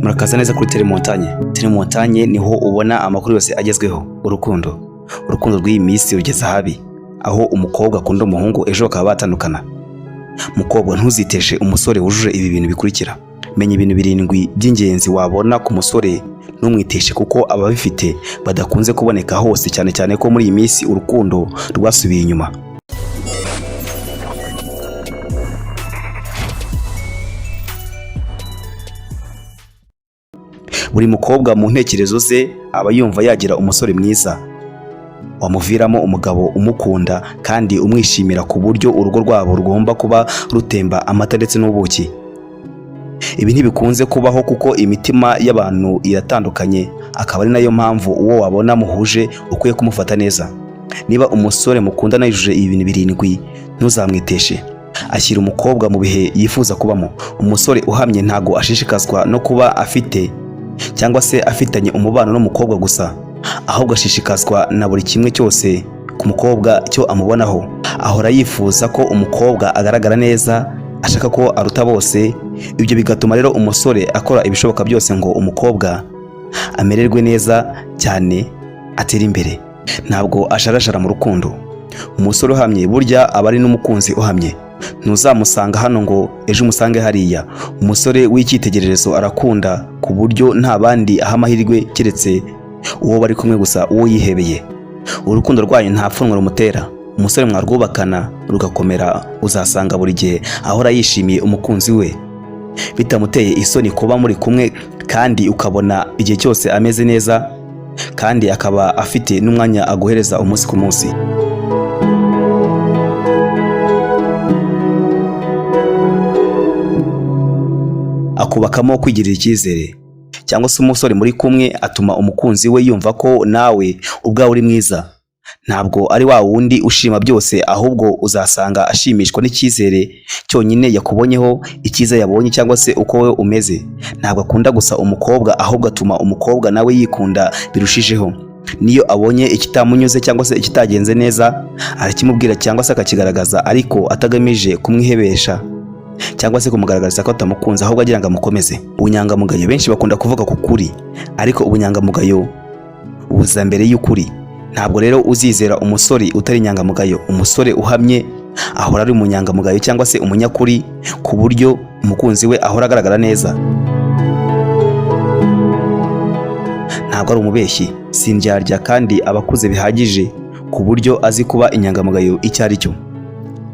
Murakaza neza kuri Telemontagne niho ubona amakuru yose agezweho. Urukundo rw'iyi minsi rugeze habi, aho umukobwa akunda umuhungu ejo bakaba batandukana. Mukobwa, ntuziteshe umusore wujuje ibi bintu bikurikira. Menya ibintu 7 by'ingenzi wabona ku musore, ntumwiteshe kuko ababifite badakunze kuboneka hose, cyane cyane ko muri iyi minsi urukundo rwasubiye inyuma. Buri mukobwa mu ntekerezo ze aba yumva yagira umusore mwiza wamuviramo umugabo umukunda kandi umwishimira, ku buryo urugo rwabo rugomba kuba rutemba amata ndetse n'ubuki. Ibi ntibikunze kubaho kuko imitima y'abantu iratandukanye, akaba ari nayo mpamvu uwo wabona muhuje ukwiye kumufata neza. Niba umusore mukundana yujuje ibi bintu 7, ntuzamwiteshe. Ashyira umukobwa mu bihe yifuza kubamo. Umusore uhamye ntago ashishikazwa no kuba afite cyangwa se afitanye umubano n'umukobwa gusa, ahubwo ashishikazwa na buri kimwe cyose ku mukobwa cyo amubonaho. Ahora yifuza ko umukobwa agaragara neza, ashaka ko aruta bose. Ibyo bigatuma rero umusore akora ibishoboka byose ngo umukobwa amererwe neza cyane, atera imbere. Ntabwo asharashara mu rukundo. Umusore uhamye burya aba ari n'umukunzi uhamye. Ntuzamusanga hano ngo ejo umusange hariya. Umusore w'icyitegererezo arakunda ku buryo nta bandi aha amahirwe keretse uwo bari kumwe gusa, uwo yihebeye. Urukundo rwanyu nta pfunwe rumutera. Umusore mwarwubakana rugakomera, uzasanga buri gihe ahora yishimiye umukunzi we, bitamuteye isoni kuba muri kumwe, kandi ukabona igihe cyose ameze neza, kandi akaba afite n'umwanya aguhereza umunsi ku munsi. Akubakamo kwigirira icyizere, cyangwa se umusore muri kumwe atuma umukunzi we yumva ko nawe ubwawe uri mwiza. Ntabwo ari wa wundi ushima byose, ahubwo uzasanga ashimishwa n'icyizere cyonyine yakubonyeho, icyiza yabonye cyangwa se uko we umeze. Ntabwo akunda gusa umukobwa, ahubwo atuma umukobwa nawe yikunda birushijeho. Niyo abonye ikitamunyuze cyangwa se ikitagenze neza, arakimubwira cyangwa se akakigaragaza, ariko atagamije kumwihebesha cyangwa se kumugaragariza ko atamukunze, ahubwo agira ngo amukomeze. Ubunyangamugayo, benshi bakunda kuvuga ku kuri, ariko ubunyangamugayo buza mbere y'ukuri. Ntabwo rero uzizera umusore utari inyangamugayo. Umusore uhamye ahora ari umunyangamugayo cyangwa se umunyakuri, ku buryo umukunzi we ahora agaragara neza. Ntabwo ari umubeshyi, si indyarya, kandi abakuze bihagije ku buryo azi kuba inyangamugayo icyo ari cyo.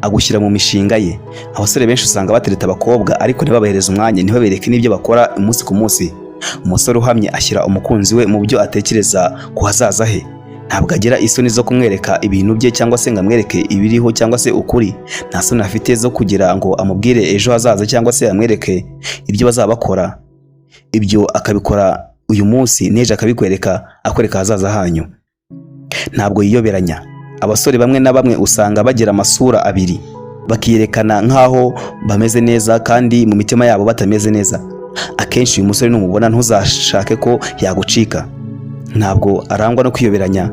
Agushyira mu mishinga ye. Abasore benshi usanga batereta abakobwa ariko ntibabahereze umwanya, ntibabereke n'ibyo bakora umunsi ku munsi. Umusore uhamye ashyira umukunzi we mu byo atekereza ku hazaza he. Ntabwo agira isoni zo kumwereka ibintu bye cyangwa se ngo amwereke ibiriho cyangwa se ukuri. Nta soni afite zo kugira ngo amubwire ejo hazaza cyangwa se amwereke ibyo bazaba bakora. Ibyo akabikora uyu munsi, n'ejo akabikwereka, akwereka hazaza hanyu. Ntabwo yiyoberanya. Abasore bamwe na bamwe usanga bagira amasura abiri, bakiyerekana nk'aho bameze neza kandi mu mitima yabo batameze neza. Akenshi uyu musore numubona ntuzashake ko yagucika. Ntabwo arangwa no kwiyoberanya,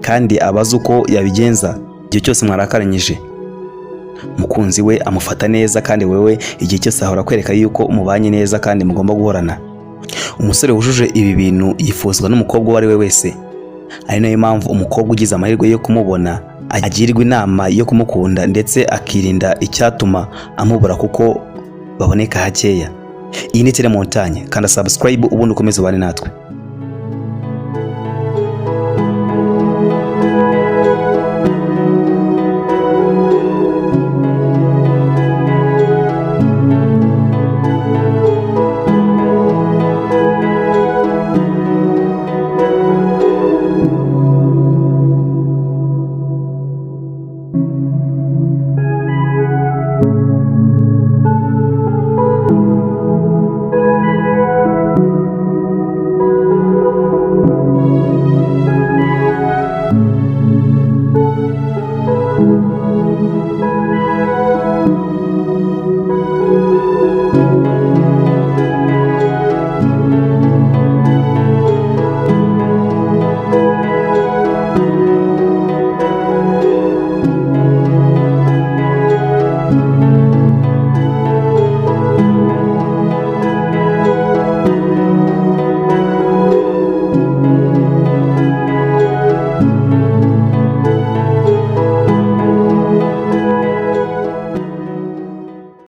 kandi abazi uko yabigenza igihe cyose mwarakaranyije. Umukunzi we amufata neza, kandi wewe igihe cyose ahora kwereka yuko umubanye neza kandi mugomba guhorana. Umusore wujuje ibi bintu yifuzwa n'umukobwa uwo ari we wese. Ari nayo mpamvu umukobwa ugize amahirwe yo kumubona agirwa inama yo kumukunda, ndetse akirinda icyatuma amubura kuko baboneka hakeya. Iyi ni Telemontagne, kanda subscribe ubundi ukomeze ubane natwe.